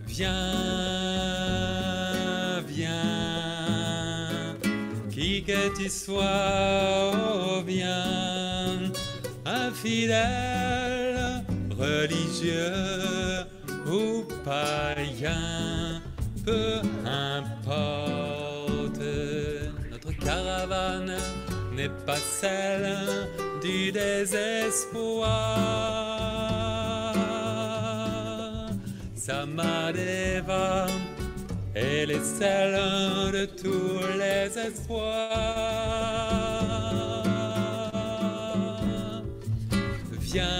Viens, viens, qui que tu sois, oh, viens, infidèle, religieux ou païen, peu importe, notre caravane n'est pas celle du désespoir. Samadeva, elle est celle de tous les espoirs. Viens,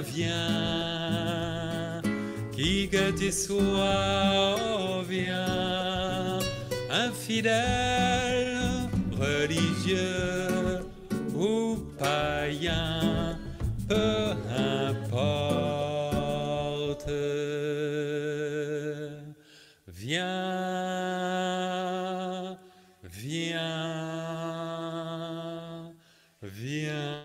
viens, qui que tu sois, oh, viens, infidèle, religieux ou païen, peu importe. Viens, viens, viens.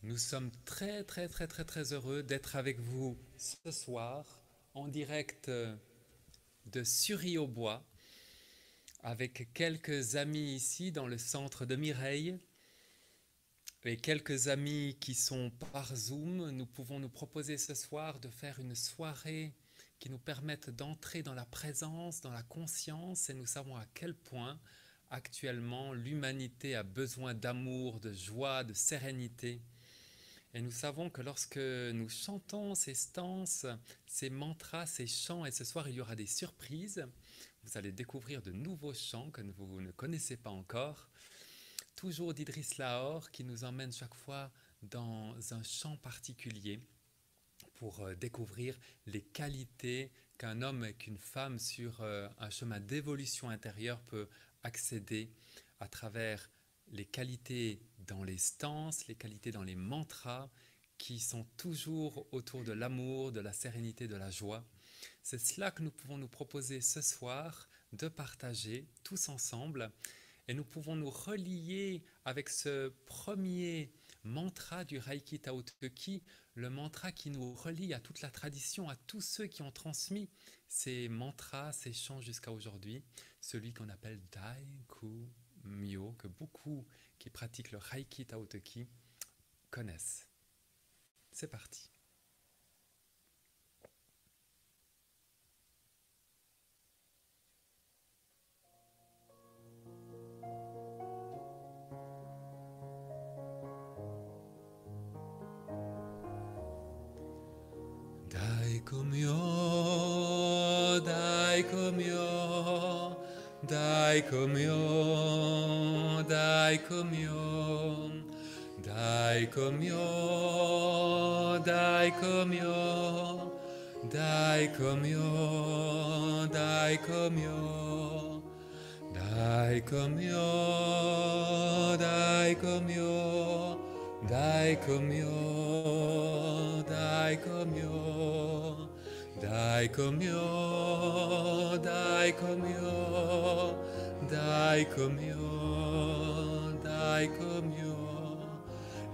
Nous sommes très heureux d'être avec vous ce soir en direct de Sury-au-Bois avec quelques amis ici dans le centre de Mireille et quelques amis qui sont par Zoom. Nous pouvons nous proposer ce soir de faire une soirée qui nous permette d'entrer dans la présence, dans la conscience, et nous savons à quel point actuellement l'humanité a besoin d'amour, de joie, de sérénité. Et nous savons que lorsque nous chantons ces stances, ces mantras, ces chants, et ce soir il y aura des surprises, vous allez découvrir de nouveaux chants que vous ne connaissez pas encore, toujours d'Idriss Lahore qui nous emmène chaque fois dans un chant particulier pour découvrir les qualités qu'un homme et qu'une femme sur un chemin d'évolution intérieure peut accéder à travers les qualités dans les stances, les qualités dans les mantras qui sont toujours autour de l'amour, de la sérénité, de la joie. C'est cela que nous pouvons nous proposer ce soir de partager tous ensemble, et nous pouvons nous relier avec ce premier mantra du Reiki Tao Te Chi, le mantra qui nous relie à toute la tradition, à tous ceux qui ont transmis ces mantras, ces chants jusqu'à aujourd'hui, celui qu'on appelle Dai Ku Myo, que beaucoup qui pratiquent le Reiki Tao Te Chi connaissent. C'est parti. Dai-ku Myo, Dai-ku Myo, Dai-ku Myo, Dai-ku Myo, Dai-ku Myo, Dai-ku Myo, Dai-ku Myo, Dai-ku Myo, Dai-ku Myo, Dai-ku Myo, Dai-ku Myo, Dai-ku Myo, Dai-ku Myo, Dai-ku Myo, Dai-ku Myo, Dai-ku Myo.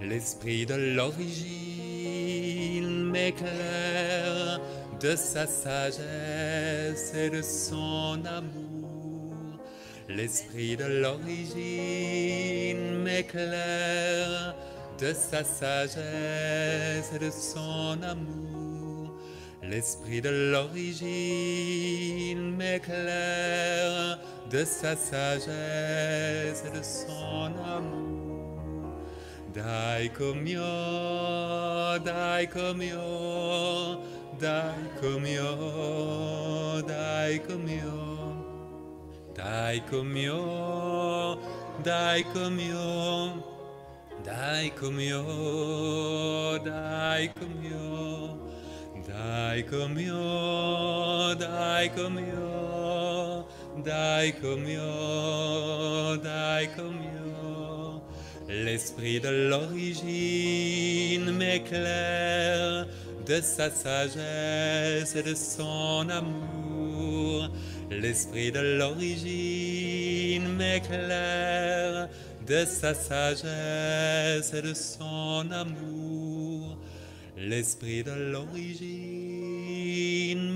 L'esprit de l'origine m'éclaire de sa sagesse et de son amour. L'esprit de l'origine m'éclaire de sa sagesse et de son amour. L'esprit de l'origine m'éclaire de sa sagesse et de son amour. Dai-ku Myo, Dai-ku Myo, Dai-ku Myo, Dai-ku Myo, Dai-ku Myo, Dai-ku Myo, Dai-ku Myo, Dai-ku Myo, Dai-ku Myo, Dai-ku Myo, Dai-ku Myo, Dai-ku Myo. L'esprit de l'origine m'éclaire de sa sagesse et de son amour. L'esprit de l'origine m'éclaire de sa sagesse et de son amour. L'esprit de l'origine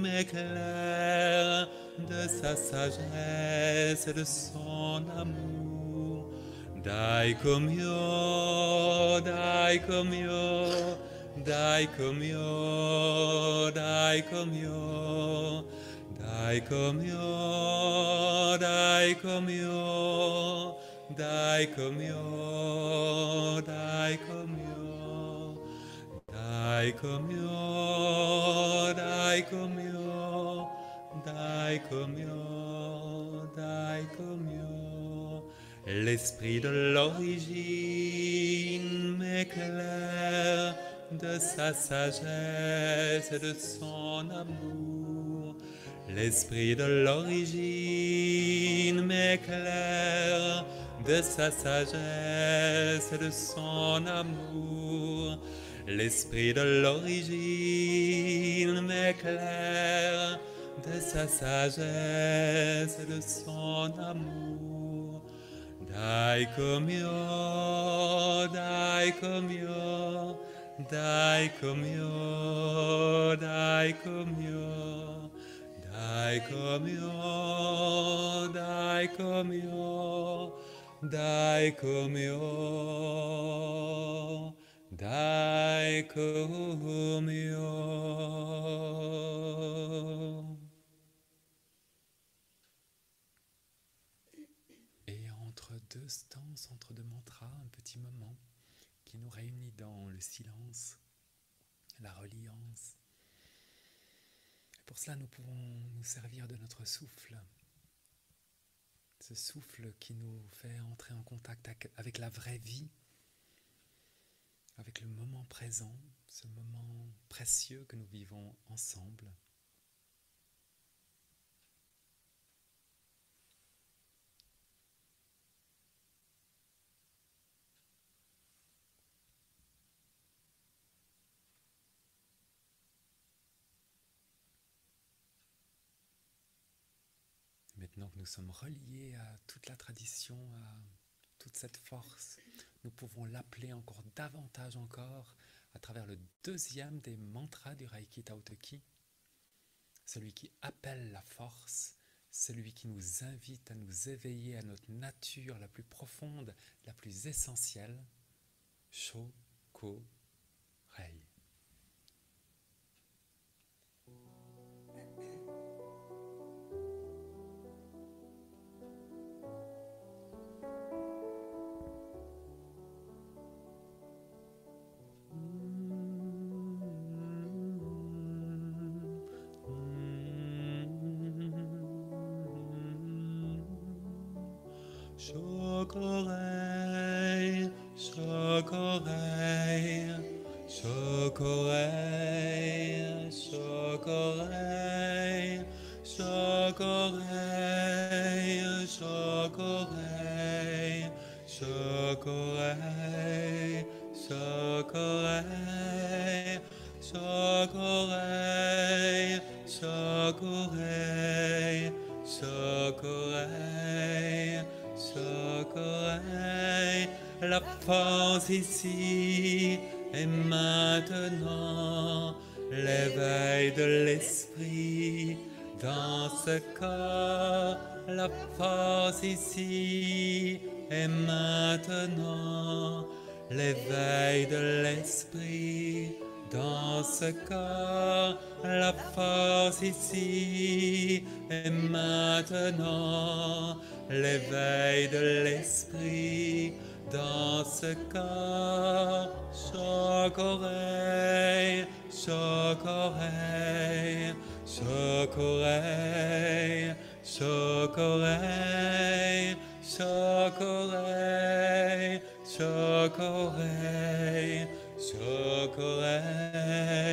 m'éclaire de sa sagesse et de son amour. Daikomyo, daikomyo, daikomyo, daikomyo, daikomyo, daikomyo, daikomyo, daikomyo, daikomyo, daikomyo, daikomyo, daikomyo. L'esprit de l'origine m'éclaire de sa sagesse et de son amour. L'esprit de l'origine m'éclaire de sa sagesse et de son amour. L'esprit de l'origine m'éclaire de sa sagesse et de son amour. Daikomyo, daikomyo, daikomyo, daikomyo, daikomyo, daikomyo, daikomyo, daikomyo. Et entre deux stances, entre deux mantras, un petit moment qui nous réunit dans le silence, la reliance. Et pour cela, nous pouvons nous servir de notre souffle. Ce souffle qui nous fait entrer en contact avec la vraie vie, avec le moment présent, ce moment précieux que nous vivons ensemble. Maintenant que nous sommes reliés à toute la tradition, à toute cette force, nous pouvons l'appeler encore davantage encore à travers le deuxième des mantras du Reiki Tao Te Chi, celui qui appelle la force, celui qui nous invite à nous éveiller à notre nature la plus profonde, la plus essentielle, Shoko Rei. Shoko-rei, Shoko-rei, Shoko-rei, Shoko-rei, Shoko-rei, Shoko-rei, Shoko-rei, Shoko-rei, Shoko-rei, Shoko-rei, Shoko-rei, Shoko-rei. La force ici et maintenant, l'éveil de l'esprit dans ce corps. La force ici et maintenant, l'éveil de l'esprit dans ce corps. La force ici et maintenant, l'éveil de l'esprit dans ce corps. Shoko-rei, Shoko-rei, Shoko-rei, Shoko-rei, Shoko-rei, Shoko-rei, Shoko-rei,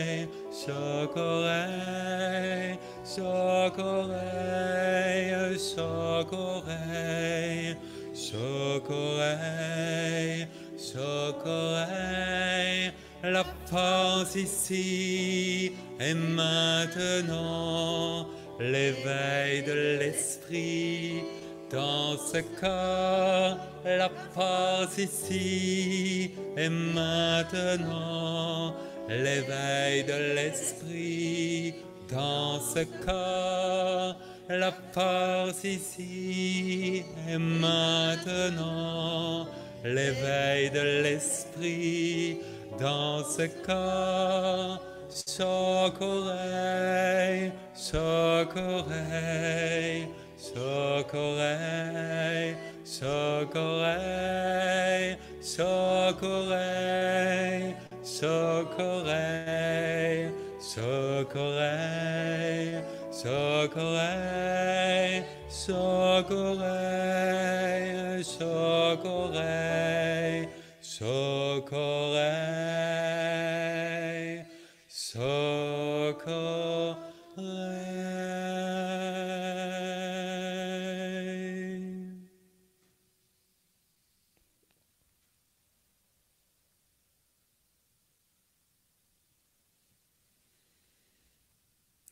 Shoko-rei, Shoko-rei, Shoko-rei, Shoko-rei, Shoko-rei. La force ici et maintenant, l'éveil de l'esprit dans ce corps, la force ici et maintenant, l'éveil de l'esprit dans ce corps, la force ici et maintenant, l'éveil de l'esprit dans ce corps. Chaque oreille, chaque oreille, chaque oreille, chaque oreille, chaque oreille, chaque oreille, chaque oreille, chaque oreille, chaque oreille, chaque oreille, chaque oreille, chaque oreille.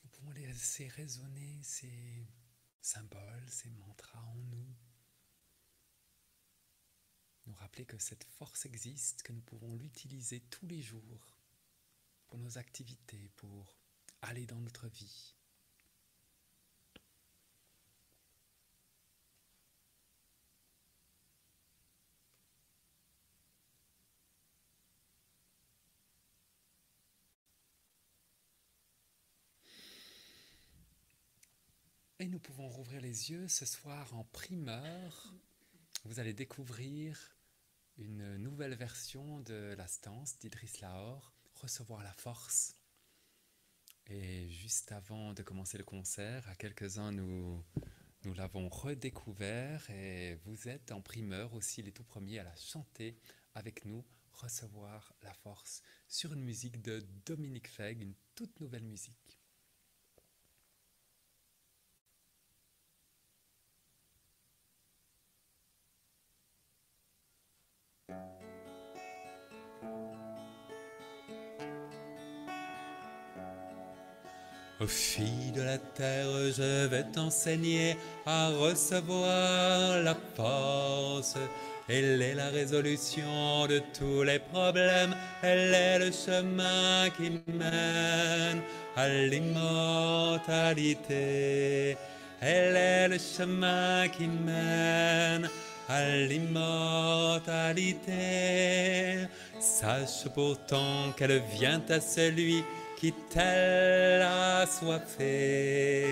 Nous pouvons laisser résonner ces symboles, ces mantras en nous. Nous rappeler que cette force existe, que nous pouvons l'utiliser tous les jours pour nos activités, pour aller dans notre vie. Et nous pouvons rouvrir les yeux ce soir en primeur. Vous allez découvrir une nouvelle version de la stance d'Idriss Lahore, Recevoir la force. Et juste avant de commencer le concert, à quelques-uns nous l'avons redécouvert et vous êtes en primeur aussi les tout premiers à la chanter avec nous, Recevoir la force, sur une musique de Dominique Fegg, une toute nouvelle musique. Ô fille de la terre, je vais t'enseigner à recevoir la force. Elle est la résolution de tous les problèmes, elle est le chemin qui mène à l'immortalité. Elle est le chemin qui mène à l'immortalité. Sache pourtant qu'elle vient à celui qui tel a soifé,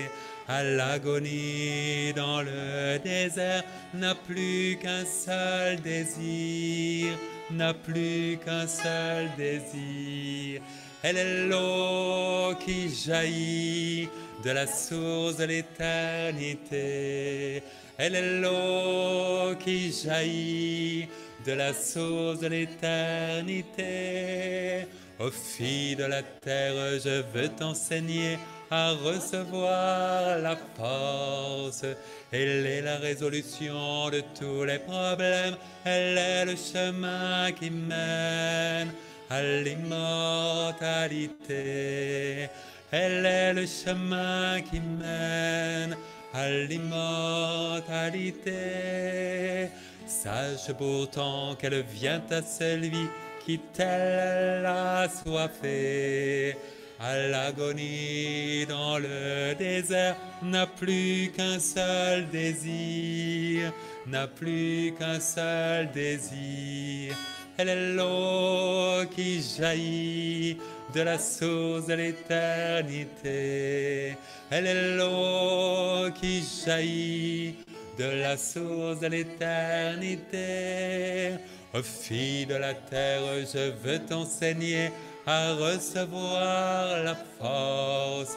à l'agonie dans le désert, n'a plus qu'un seul désir, n'a plus qu'un seul désir. Elle est l'eau qui jaillit de la source de l'éternité. Elle est l'eau qui jaillit de la source de l'éternité. Ô fille de la terre, je veux t'enseigner à recevoir la force. Elle est la résolution de tous les problèmes. Elle est le chemin qui mène à l'immortalité. Elle est le chemin qui mène à l'immortalité. Sache pourtant qu'elle vient à celui qui tel a soifé, à l'agonie dans le désert, n'a plus qu'un seul désir, n'a plus qu'un seul désir. Elle est l'eau qui jaillit de la source de l'éternité. Elle est l'eau qui jaillit de la source de l'éternité. Ô fille de la terre, je veux t'enseigner à recevoir la force.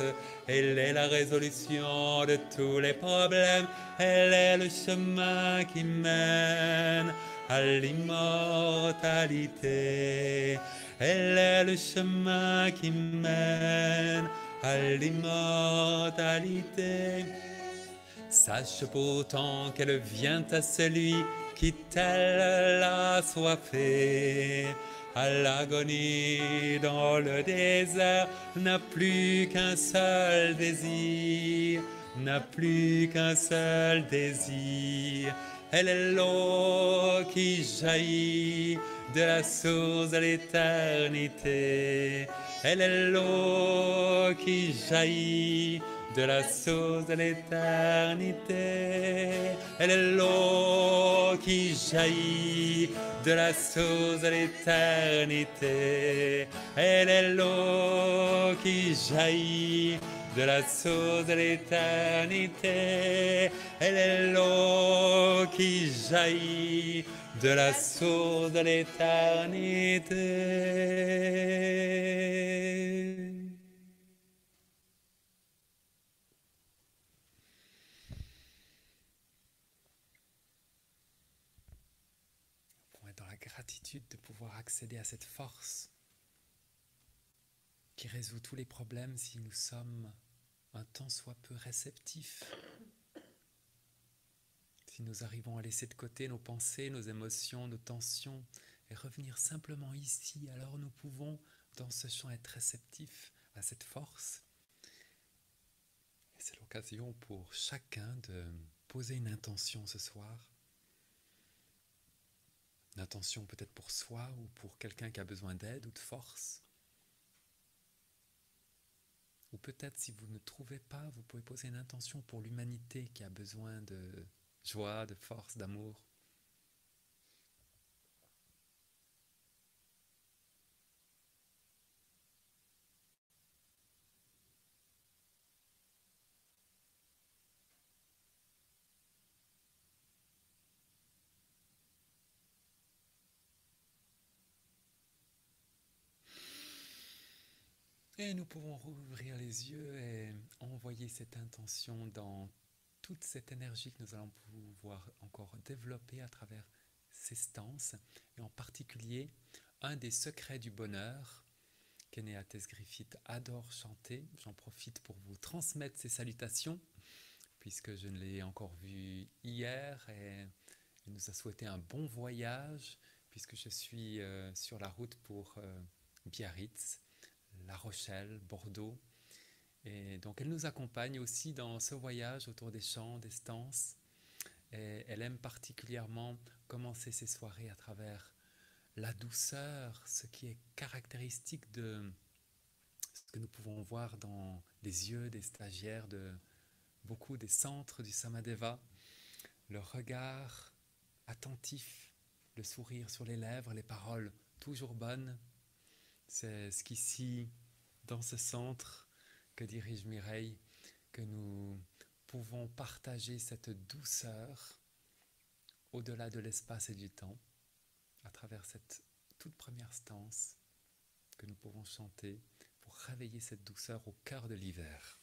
Elle est la résolution de tous les problèmes. Elle est le chemin qui mène à l'immortalité. Elle est le chemin qui mène à l'immortalité. Sache pourtant qu'elle vient à celui qui tel a soifé, à l'agonie dans le désert, n'a plus qu'un seul désir, n'a plus qu'un seul désir. Elle est l'eau qui jaillit de la source de l'éternité. Elle est l'eau qui jaillit de la source de l'éternité. Elle est l'eau qui jaillit de la source de l'éternité. Elle est l'eau qui jaillit de la source de l'éternité. Elle est l'eau qui jaillit de la source de l'éternité. Dans la gratitude de pouvoir accéder à cette force qui résout tous les problèmes si nous sommes un tant soit peu réceptifs. Si nous arrivons à laisser de côté nos pensées, nos émotions, nos tensions et revenir simplement ici, alors nous pouvons dans ce champ être réceptifs à cette force. Et c'est l'occasion pour chacun de poser une intention ce soir. Une intention peut-être pour soi ou pour quelqu'un qui a besoin d'aide ou de force. Ou peut-être si vous ne trouvez pas, vous pouvez poser une intention pour l'humanité qui a besoin de joie, de force, d'amour. Et nous pouvons rouvrir les yeux et envoyer cette intention dans toute cette énergie que nous allons pouvoir encore développer à travers ces stances. Et en particulier, un des secrets du bonheur qu'Enéates Griffith adore chanter. J'en profite pour vous transmettre ses salutations, puisque je ne l'ai encore vu hier et il nous a souhaité un bon voyage, puisque je suis sur la route pour Biarritz, La Rochelle, Bordeaux. Et donc elle nous accompagne aussi dans ce voyage autour des champs, des stances. Et elle aime particulièrement commencer ses soirées à travers la douceur, ce qui est caractéristique de ce que nous pouvons voir dans les yeux des stagiaires de beaucoup des centres du Samadeva. Le regard attentif, le sourire sur les lèvres, les paroles toujours bonnes. C'est ce qu'ici, dans ce centre que dirige Mireille, que nous pouvons partager cette douceur au-delà de l'espace et du temps, à travers cette toute première stance que nous pouvons chanter pour réveiller cette douceur au cœur de l'hiver.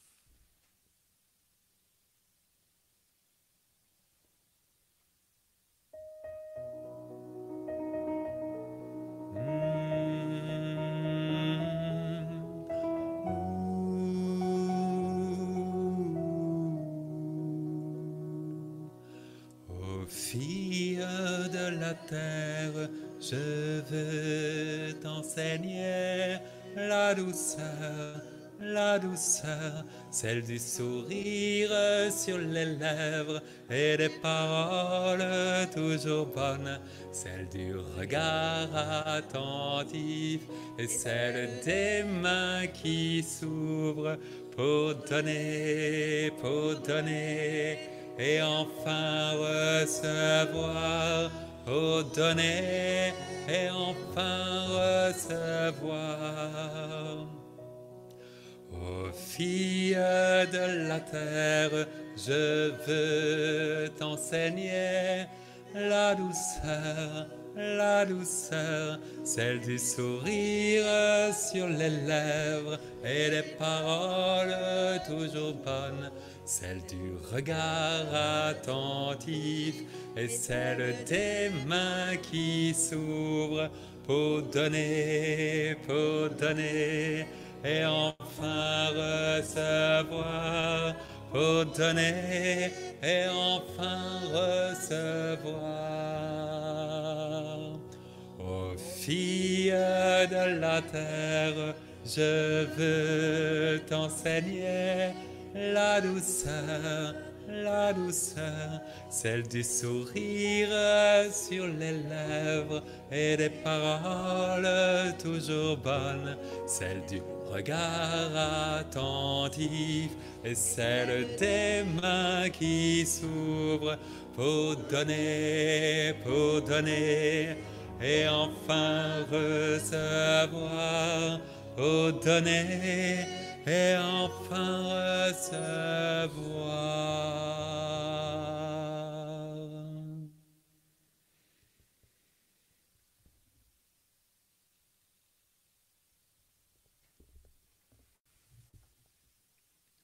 Fille de la terre, je veux t'enseigner la douceur, celle du sourire sur les lèvres et des paroles toujours bonnes, celle du regard attentif et celle des mains qui s'ouvrent pour donner, et enfin recevoir, pour donner et enfin recevoir. Ô fille de la terre, je veux t'enseigner la douceur, celle du sourire sur les lèvres et des paroles toujours bonnes, celle du regard attentif et celle des mains qui s'ouvrent pour donner, et enfin recevoir, pour donner et enfin recevoir. Ô Fille de la terre, je veux t'enseigner la douceur, celle du sourire sur les lèvres et des paroles toujours bonnes, celle du regard attentif et celle des mains qui s'ouvrent pour donner, et enfin recevoir, pour donner, et enfin recevoir.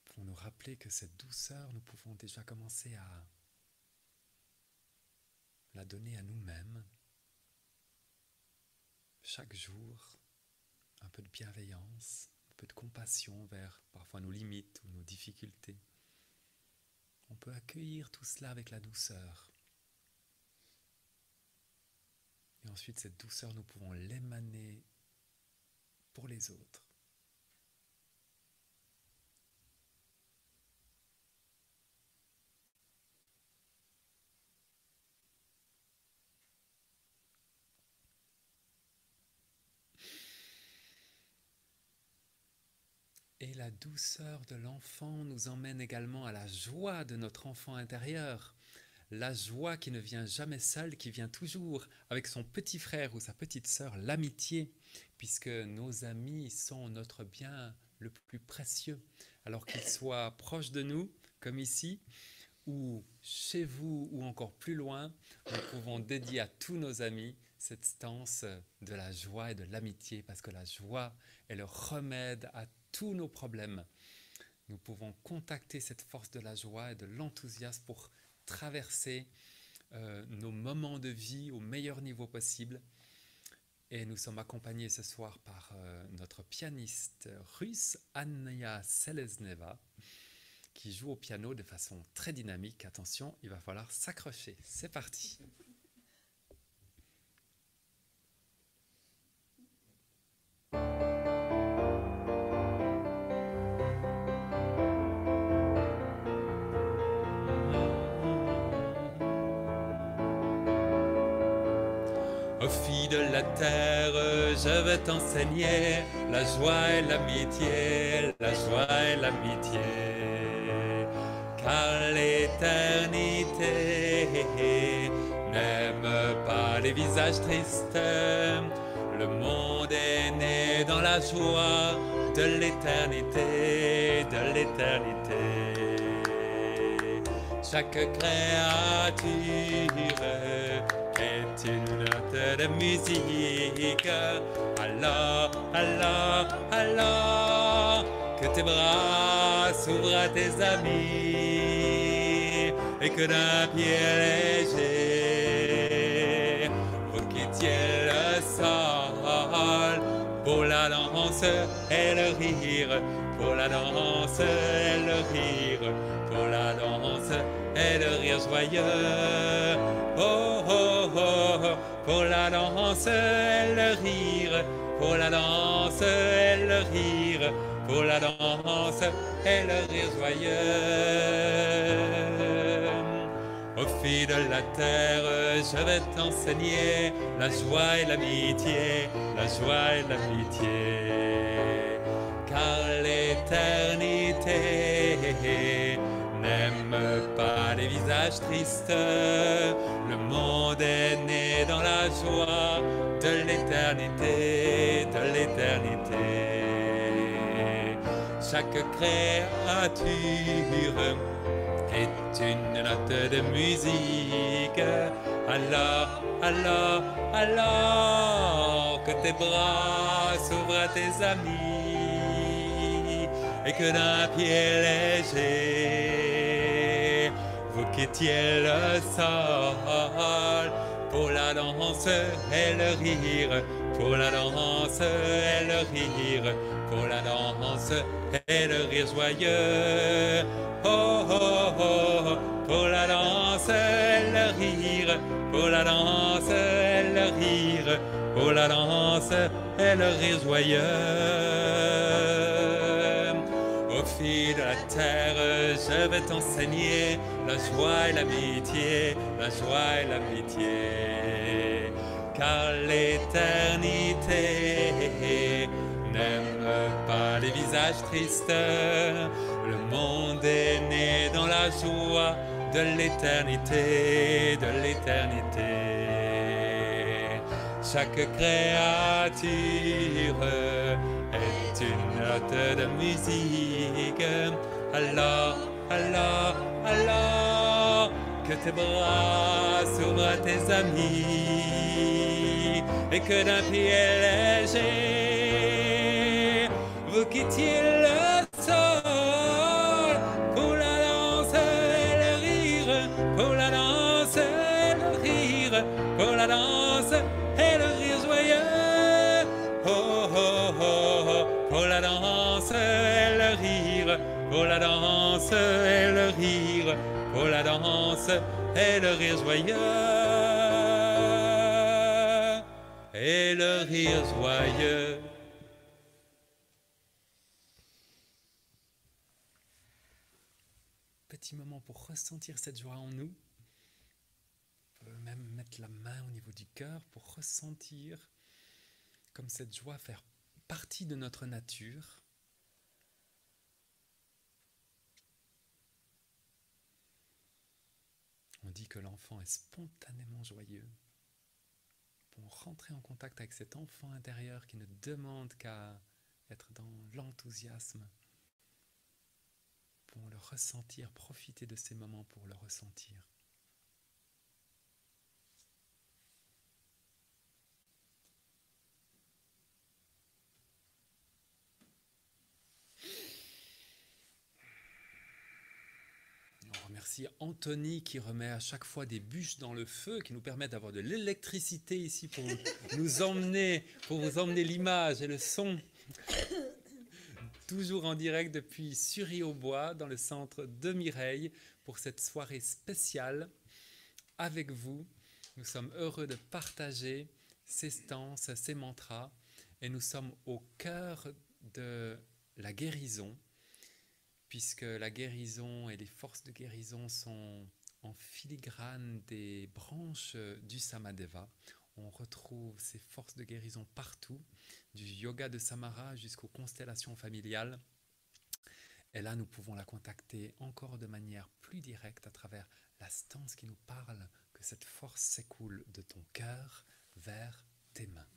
Pour nous rappeler que cette douceur, nous pouvons déjà commencer à la donner à nous-mêmes. Chaque jour, un peu de bienveillance, un peu de compassion vers parfois nos limites ou nos difficultés. On peut accueillir tout cela avec la douceur. Et ensuite, cette douceur, nous pouvons l'émaner pour les autres. Et la douceur de l'enfant nous emmène également à la joie de notre enfant intérieur. La joie qui ne vient jamais seule, qui vient toujours avec son petit frère ou sa petite sœur, l'amitié, puisque nos amis sont notre bien le plus précieux. Alors qu'ils soient proches de nous, comme ici, ou chez vous, ou encore plus loin, nous pouvons dédier à tous nos amis cette stance de la joie et de l'amitié, parce que la joie est le remède à tous nos problèmes. Nous pouvons contacter cette force de la joie et de l'enthousiasme pour traverser nos moments de vie au meilleur niveau possible. Et nous sommes accompagnés ce soir par notre pianiste russe, Anya Selezneva, qui joue au piano de façon très dynamique. Attention, il va falloir s'accrocher. C'est parti. Ô fille de la terre, je vais t'enseigner la joie et l'amitié, la joie et l'amitié. Car l'éternité n'aime pas les visages tristes. Le monde est né dans la joie de l'éternité, de l'éternité. Chaque créature est une note de musique. Alors, alors, alors, que tes bras s'ouvrent à tes amis et que d'un pied léger vous quittiez le sol pour la danse et le rire, pour la danse et le rire, pour la danse et le rire joyeux. Oh, oh, oh, oh, pour la danse et le rire, pour la danse et le rire, pour la danse et le rire joyeux. Ô fille de la terre, je vais t'enseigner la joie et l'amitié, la joie et l'amitié. Car l'éternité n'aime pas les visages tristes. Le monde est né dans la joie de l'éternité, de l'éternité. Chaque créature est une note de musique. Alors, alors, alors, que tes bras s'ouvrent à tes amis et que d'un pied léger vous quittiez le sol pour la danse et le rire, pour la danse et le rire, pour la danse et le rire joyeux. Oh, oh, oh, pour la danse et le rire, rire, pour la danse et le rire, pour la danse et le rire joyeux. Au fil de la terre, je vais t'enseigner la joie et l'amitié, la joie et l'amitié. Car l'éternité n'aime pas les visages tristes. Le monde est né dans la joie de l'éternité, de l'éternité. Chaque créature est une note de musique. Alors, alors, alors, que tes bras s'ouvrent à tes amis et que d'un pied léger vous quittiez le sol pour la danse et le rire, pour la danse et le rire, pour la danse et le rire joyeux. Oh, oh, oh, oh, pour la danse et le rire, pour la danse et le rire, pour la danse et le rire joyeux. Et le rire joyeux. Petit moment pour ressentir cette joie en nous. On peut même mettre la main au niveau du cœur pour ressentir comme cette joie faire partie de notre nature. On dit que l'enfant est spontanément joyeux. Pour rentrer en contact avec cet enfant intérieur qui ne demande qu'à être dans l'enthousiasme, pour le ressentir, profiter de ces moments pour le ressentir. On remercie Anthony qui remet à chaque fois des bûches dans le feu qui nous permettent d'avoir de l'électricité ici pour nous emmener, pour vous emmener l'image et le son. Toujours en direct depuis Sury-au-Bois dans le centre de Mireille pour cette soirée spéciale avec vous. Nous sommes heureux de partager ces stances, ces mantras et nous sommes au cœur de la guérison, puisque la guérison et les forces de guérison sont en filigrane des branches du Samadeva. On retrouve ces forces de guérison partout, du yoga de Samara jusqu'aux constellations familiales. Et là, nous pouvons la contacter encore de manière plus directe à travers la stance qui nous parle que cette force s'écoule de ton cœur vers tes mains.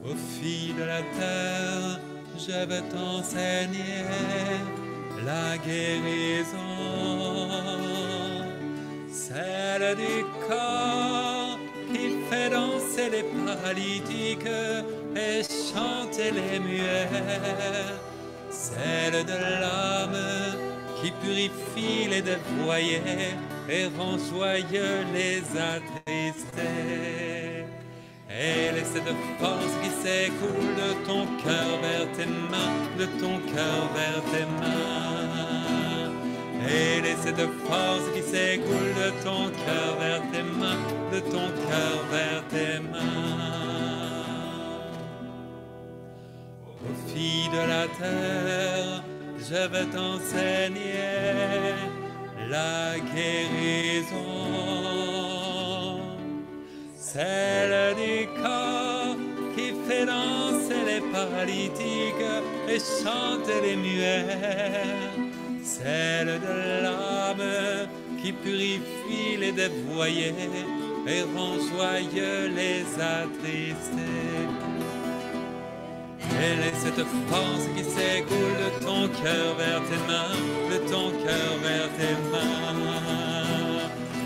Au fil de la terre, je vais t'enseigner la guérison, celle du corps qui fait danser les paralytiques et chanter les muets, celle de l'âme qui purifie les dévoyés et rend joyeux les attristés. Et laisse cette force qui s'écoule de ton cœur vers tes mains, de ton cœur vers tes mains. Et laisse cette force qui s'écoule de ton cœur vers tes mains, de ton cœur vers tes mains. Aux filles de la terre, je vais t'enseigner la guérison. Celle du corps qui fait danser les paralytiques et chanter les muets. Celle de l'âme qui purifie les dévoyés et rend joyeux les attristés. Elle est cette force qui s'écoule de ton cœur vers tes mains, de ton cœur vers tes mains.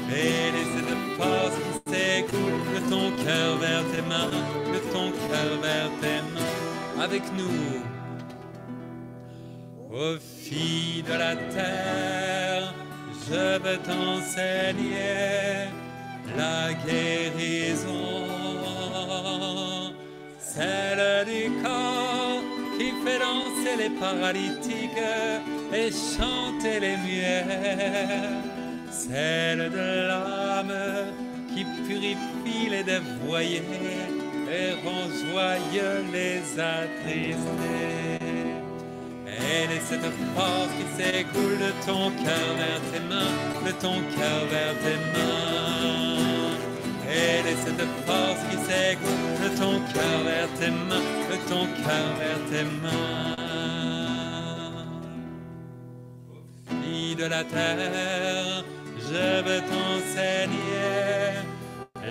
Elle est cette force qui s'écoule de ton cœur vers tes mains, de ton cœur vers tes mains. Avec nous, Ô fille de la terre, je veux t'enseigner la guérison, celle du corps qui fait danser les paralytiques et chanter les muets, celle de l'âme qui purifie les dévoyés et rend joyeux les attristés. Elle est cette force qui s'écoule de ton cœur vers tes mains, de ton cœur vers tes mains. Elle est cette force qui s'écoule de ton cœur vers tes mains, de ton cœur vers tes mains. Fille de la terre, je veux t'enseigner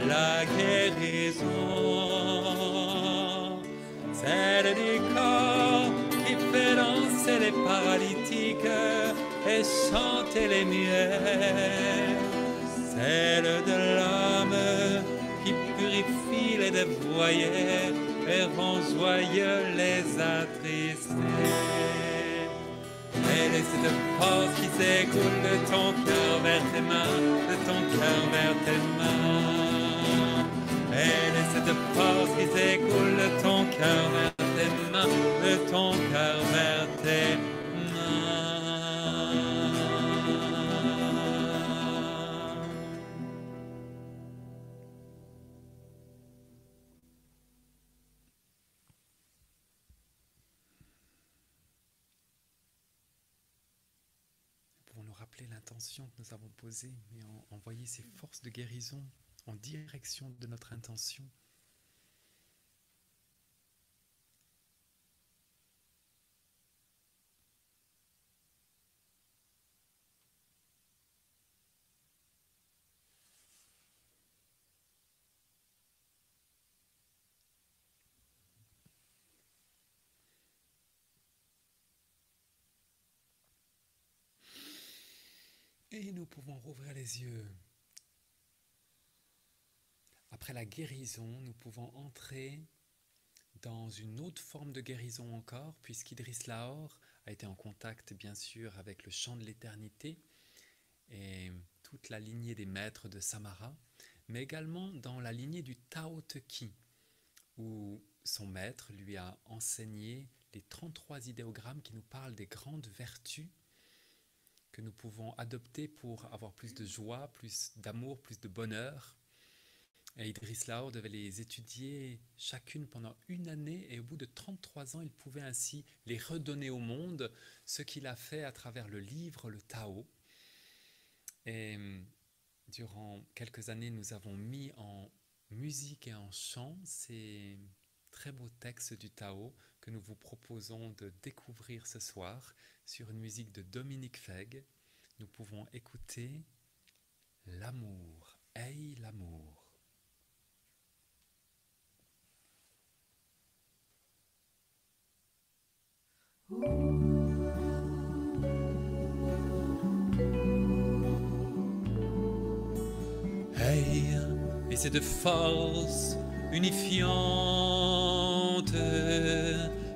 la guérison, celle du corps qui fait danser les paralytiques et chanter les muets, celle de l'âme qui purifie les dévoyés et rend joyeux les attristés. Elle est cette force qui s'écoule de ton cœur vers tes mains, de ton cœur vers tes mains. Elle est cette force qui s'écoule de ton cœur vers tes mains, de ton cœur vers tes mains. Pour nous rappeler l'intention que nous avons posée et envoyer ces forces de guérison en direction de notre intention. Et nous pouvons rouvrir les yeux. Après la guérison, nous pouvons entrer dans une autre forme de guérison encore, puisqu'Idriss Lahore a été en contact bien sûr avec le chant de l'éternité et toute la lignée des maîtres de Samara, mais également dans la lignée du Tao Te Ching, où son maître lui a enseigné les 33 idéogrammes qui nous parlent des grandes vertus que nous pouvons adopter pour avoir plus de joie, plus d'amour, plus de bonheur. Et Idriss Lahore devait les étudier chacune pendant une année et au bout de 33 ans, il pouvait ainsi les redonner au monde, ce qu'il a fait à travers le livre, le Tao. Et durant quelques années, nous avons mis en musique et en chant ces très beaux textes du Tao que nous vous proposons de découvrir ce soir sur une musique de Dominique Feg. Nous pouvons écouter l'amour, hey l'amour. Hey, et cette force unifiante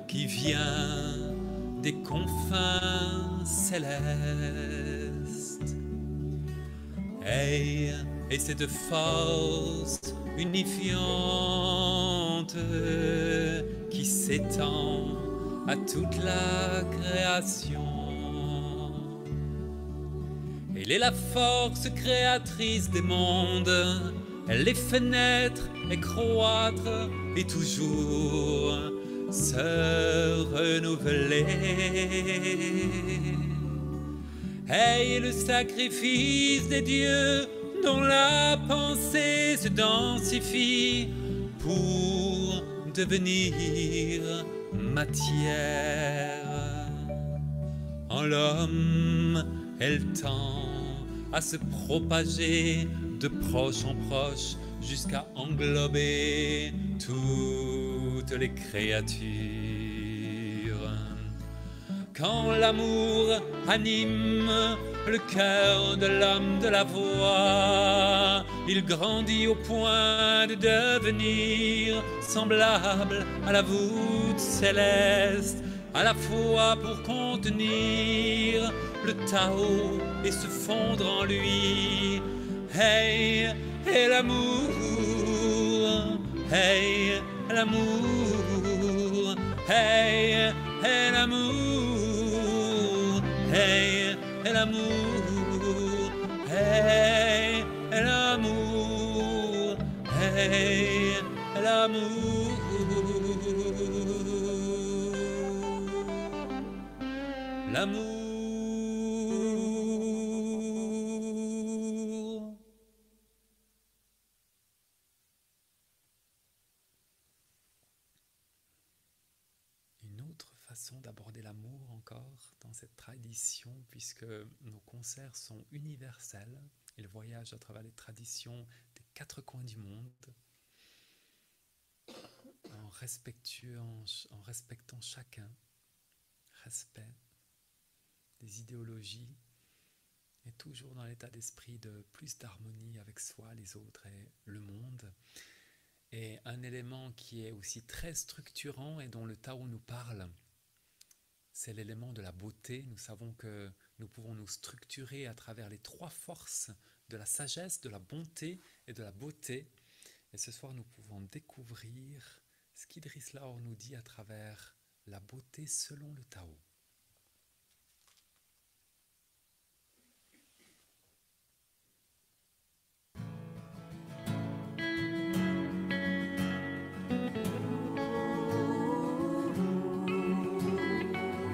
qui vient des confins célestes. Hey, et cette force unifiante qui s'étend à toute la création. Elle est la force créatrice des mondes, elle les fait naître et croître et toujours se renouveler. Elle est le sacrifice des dieux dont la pensée se densifie pour devenir matière. En l'homme, elle tend à se propager de proche en proche jusqu'à englober toutes les créatures. Quand l'amour anime le cœur de l'homme de la voix, il grandit au point de devenir semblable à la voûte céleste à la fois pour contenir le Tao et se fondre en lui. Hey, et l'amour, hey, l'amour, hey, et l'amour, hey, et l'amour, hey, et l'amour, hey, et l'amour. L'amour. Une autre façon d'aborder l'amour encore dans cette tradition, puisque nos concerts sont universels, ils voyagent à travers les traditions des quatre coins du monde, en respectant chacun, respect des idéologies, et toujours dans l'état d'esprit de plus d'harmonie avec soi, les autres et le monde. Et un élément qui est aussi très structurant et dont le Tao nous parle, c'est l'élément de la beauté. Nous savons que nous pouvons nous structurer à travers les trois forces de la sagesse, de la bonté et de la beauté. Et ce soir, nous pouvons découvrir ce qu'Idriss Laor nous dit à travers la beauté selon le Tao.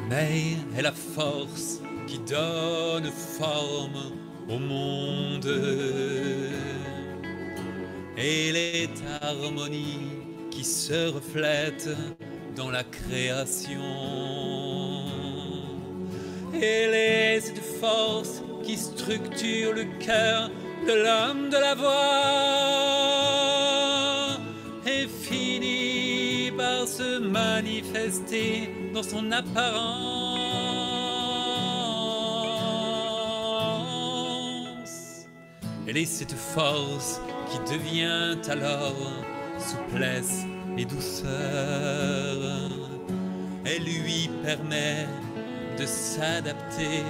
Mais est la force qui donne forme au monde. Elle est harmonie qui se reflète dans la création. Elle est cette force qui structure le cœur de l'homme de la voix et finit par se manifester dans son apparence. Elle est cette force qui devient alors souplesse et douceur. Elle lui permet de s'adapter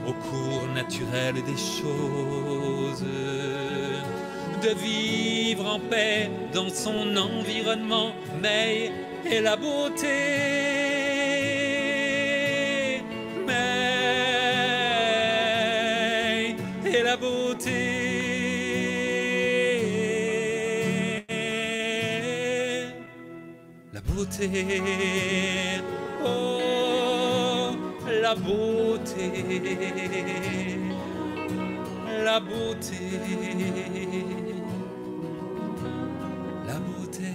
au cours naturel des choses, de vivre en paix dans son environnement, mais et la beauté, mais et la beauté, la beauté, oh, la beauté, la beauté, la beauté.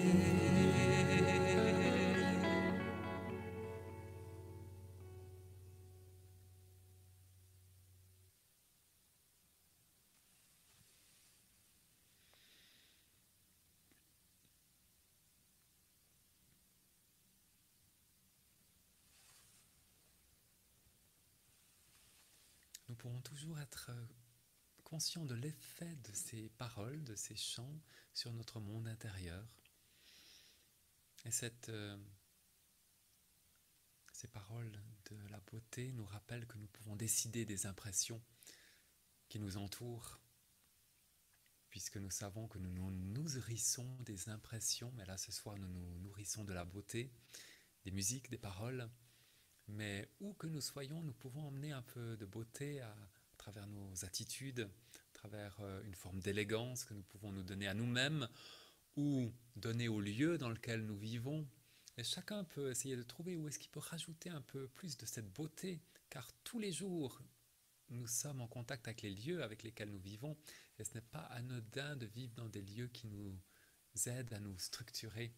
Nous pourrons toujours être conscients de l'effet de ces paroles, de ces chants sur notre monde intérieur. Et ces paroles de la beauté nous rappellent que nous pouvons décider des impressions qui nous entourent, puisque nous savons que nous nous nourrissons des impressions, mais là ce soir nous nous nourrissons de la beauté, des musiques, des paroles. Mais où que nous soyons, nous pouvons emmener un peu de beauté à travers nos attitudes, à travers une forme d'élégance que nous pouvons nous donner à nous-mêmes ou donner au lieu dans lequel nous vivons. Et chacun peut essayer de trouver où est-ce qu'il peut rajouter un peu plus de cette beauté, car tous les jours, nous sommes en contact avec les lieux avec lesquels nous vivons, et ce n'est pas anodin de vivre dans des lieux qui nous aident à nous structurer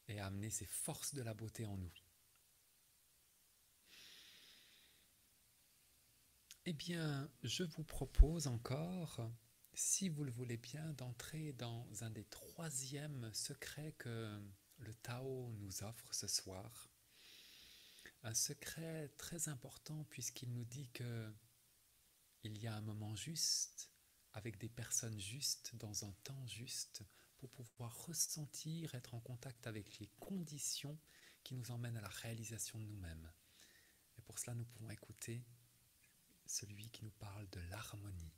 et à amener ces forces de la beauté en nous. Eh bien, je vous propose encore, si vous le voulez bien, d'entrer dans un des troisièmes secrets que le Tao nous offre ce soir. Un secret très important puisqu'il nous dit qu'il y a un moment juste, avec des personnes justes, dans un temps juste, pour pouvoir ressentir, être en contact avec les conditions qui nous emmène à la réalisation de nous-mêmes. Et pour cela, nous pouvons écouter celui qui nous parle de l'harmonie.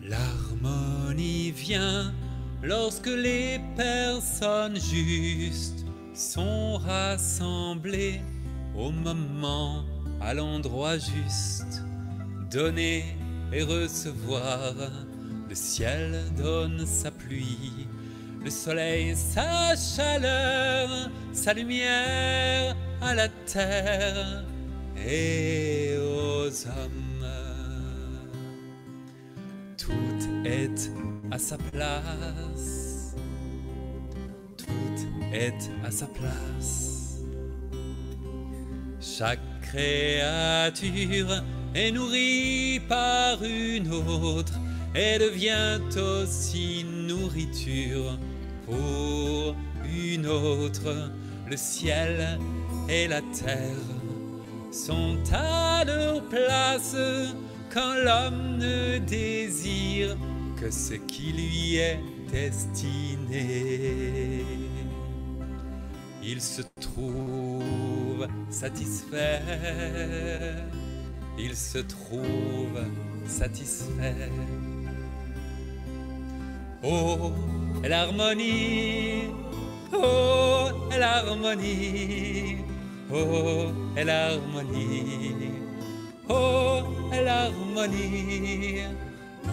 L'harmonie vient lorsque les personnes justes sont rassemblées au moment, à l'endroit juste. Donner et recevoir, le ciel donne sa pluie, le soleil sa chaleur, sa lumière à la terre et aux hommes. Tout est à sa place, tout est à sa place. Chaque créature est nourrie par une autre et devient aussi nourriture pour une autre. Le ciel et la terre sont à leur place quand l'homme ne désire que ce qui lui est destiné. Il se trouve satisfait, il se trouve satisfait. Oh, l'harmonie, oh, l'harmonie, oh, l'harmonie, oh, l'harmonie,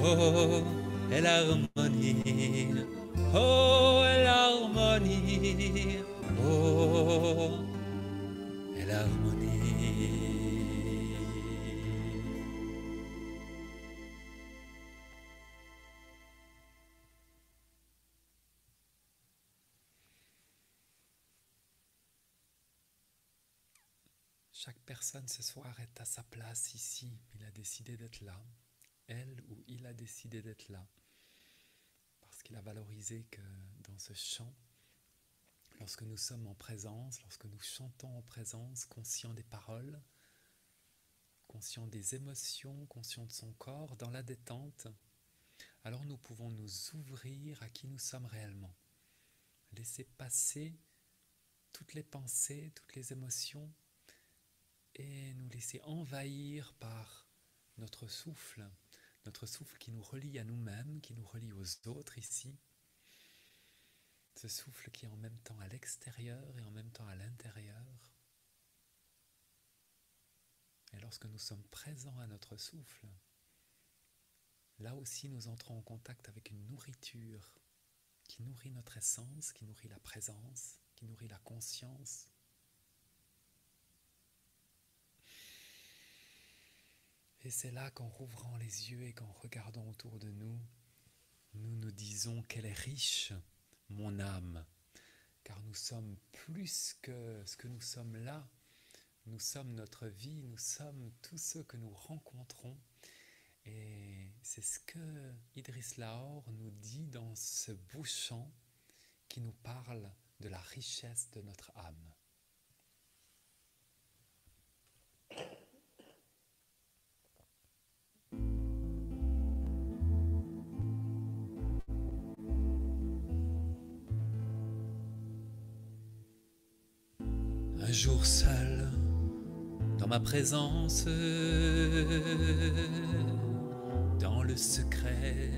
oh, l'harmonie, oh, l'harmonie, oh, l'harmonie. Chaque personne ce soir est à sa place ici. Il a décidé d'être là. Elle ou il a décidé d'être là. Parce qu'il a valorisé que dans ce chant, lorsque nous sommes en présence, lorsque nous chantons en présence, conscients des paroles, conscients des émotions, conscients de son corps, dans la détente, alors nous pouvons nous ouvrir à qui nous sommes réellement. Laisser passer toutes les pensées, toutes les émotions, et nous laisser envahir par notre souffle qui nous relie à nous-mêmes, qui nous relie aux autres ici. Ce souffle qui est en même temps à l'extérieur et en même temps à l'intérieur. Et lorsque nous sommes présents à notre souffle, là aussi nous entrons en contact avec une nourriture qui nourrit notre essence, qui nourrit la présence, qui nourrit la conscience. Et c'est là qu'en rouvrant les yeux et qu'en regardant autour de nous, nous nous disons qu'elle est riche, mon âme, car nous sommes plus que ce que nous sommes là. Nous sommes notre vie, nous sommes tous ceux que nous rencontrons. Et c'est ce que Idriss Lahore nous dit dans ce beau chant qui nous parle de la richesse de notre âme. Un jour seul, dans ma présence, dans le secret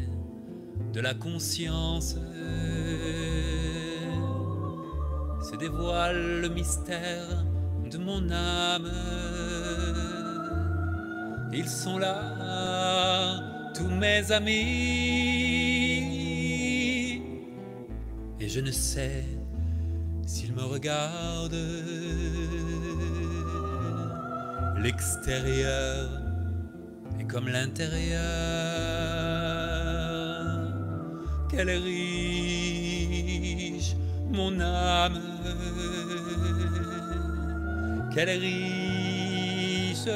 de la conscience, se dévoile le mystère de mon âme. Ils sont là, tous mes amis, et je ne sais s'ils me regardent. L'extérieur est comme l'intérieur. Quelle est riche mon âme, quelle est riche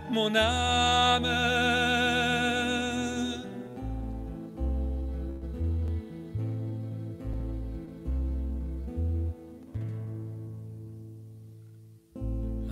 mon âme.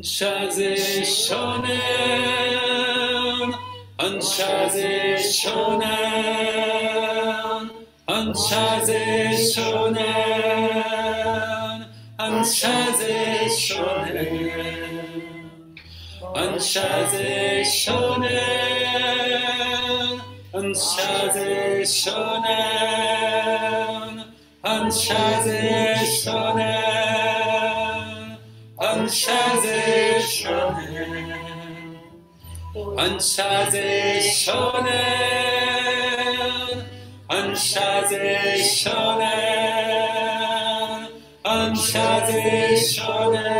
Anshaze shonen, anshaze shonen, anshaze shonen, anshaze shonen, anshaze shonen, anshaze shonen, anshaze shonen, anshaze shonen, anshaze shonen, anshaze shonen, anshaze shonen,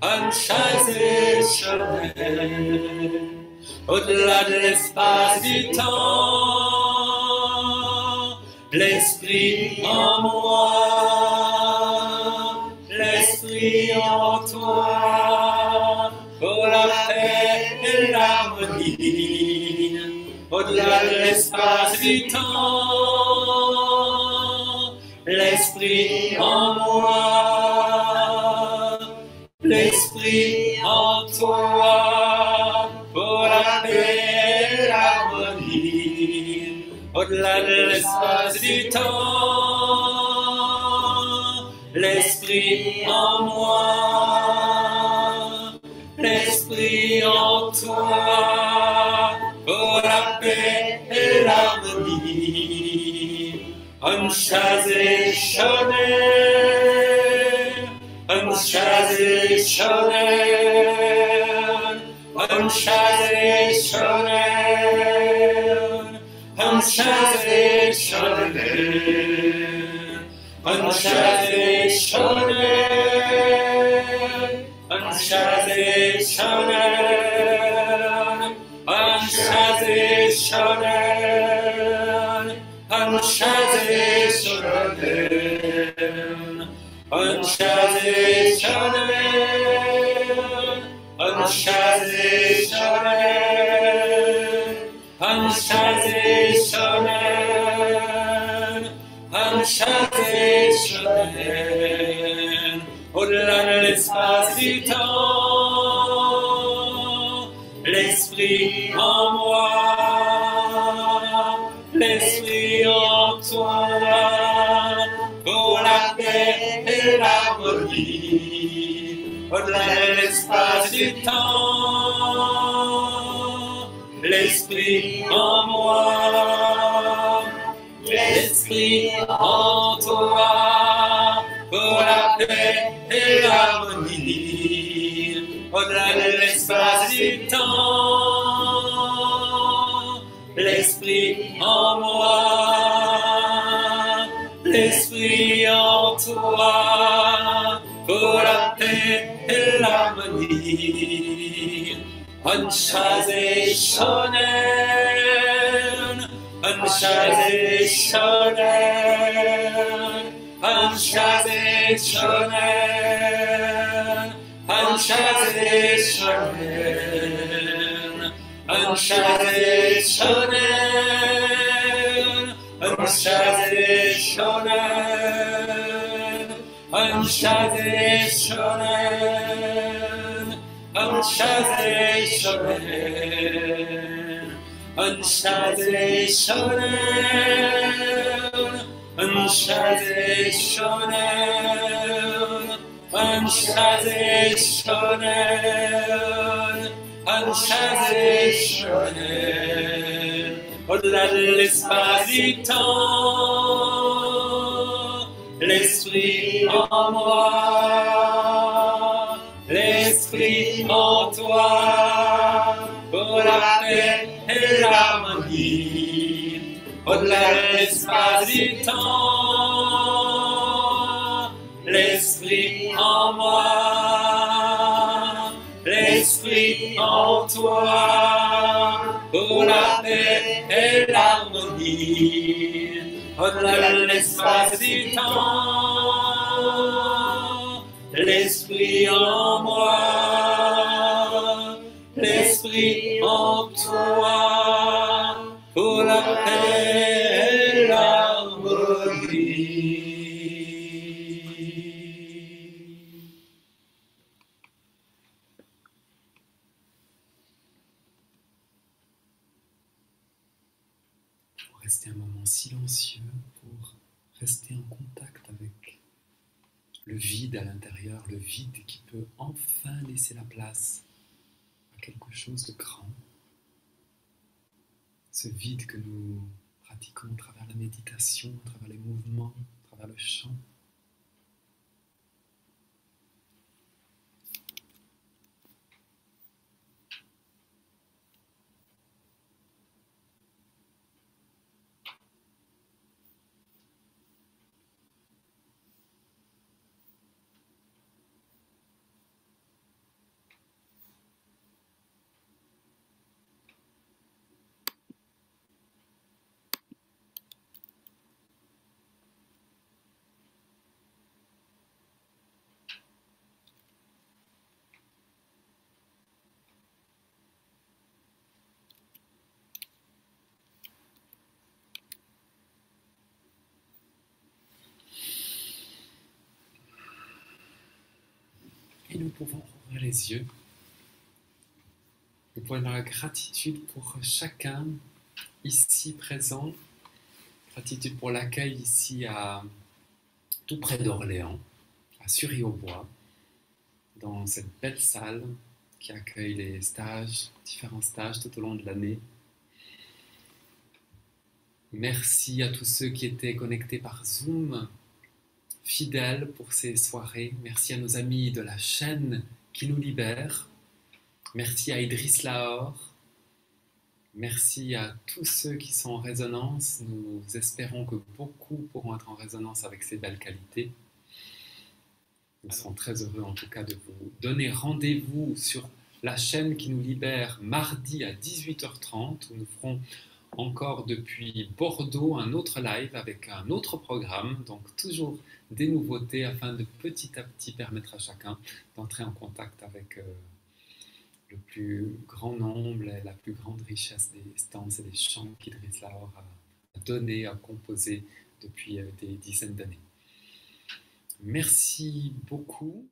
anshaze shonen. Au-delà de l'espace du temps, l'esprit en moi, l'esprit en toi, pour la paix et l'harmonie. Au-delà de l'espace du temps, l'esprit en moi, l'esprit en toi, pour la paix et l'harmonie. Au-delà de l'espace du temps, l'esprit en moi, l'esprit en toi, pour la paix et l'harmonie. Anshaze shonen, anshaze shonen, anshaze shonen, anshaze shonen, anshaze shonen, anshaze shonen, anshaze shonen, anshaze shonen, anshaze shonen, anshaze shonen, anshaze shonen, anshaze shonen. Au-delà de l'espace du temps, l'esprit en moi, l'esprit en toi, pour la paix et l'harmonie. Au-delà de l'espace du temps, l'esprit en moi, l'esprit en toi, pour la paix et l'harmonie. Au-delà de l'espace du temps, l'esprit en moi, l'esprit en toi, pour la paix et l'harmonie. Anshaze shonen, anshaze shonen, anshaze shonen, anshaze shonen, anshaze shonen, anshaze shonen, anshaze shonen, anshaze shonen, anshaze shonen, anshaze shonen, anshaze shonen, anshaze shonen. Au-delà de l'espace du temps, l'esprit en moi, l'esprit en toi, pour la paix et l'harmonie. Au-delà de l'espace du temps, l'esprit en moi, l'esprit en toi, pour la paix et l'harmonie. Au-delà de l'espace du temps, l'esprit en moi, l'esprit en toi, pour la paix et l'harmonie. rester un moment silencieux pour rester en contact avec le vide à l'intérieur, le vide qui peut enfin laisser la place à quelque chose de grand. Ce vide que nous pratiquons à travers la méditation, à travers les mouvements, à travers le chant. Et nous pouvons ouvrir les yeux. Nous pouvons avoir la gratitude pour chacun ici présent, gratitude pour l'accueil ici tout près d'Orléans, à Sury-au-Bois, dans cette belle salle qui accueille les stages, différents stages tout au long de l'année. Merci à tous ceux qui étaient connectés par Zoom, fidèles pour ces soirées. Merci à nos amis de la chaîne qui nous libère. Merci à Idriss Lahore. Merci à tous ceux qui sont en résonance. Nous espérons que beaucoup pourront être en résonance avec ces belles qualités. Nous serons très heureux en tout cas de vous donner rendez-vous sur la chaîne qui nous libère mardi à 18h30 où nous ferons encore depuis Bordeaux un autre live avec un autre programme, donc toujours des nouveautés afin de petit à petit permettre à chacun d'entrer en contact avec le plus grand nombre et la plus grande richesse des stances et des chants qu'Idriss Lahore a donné, a composé depuis des dizaines d'années. Merci beaucoup.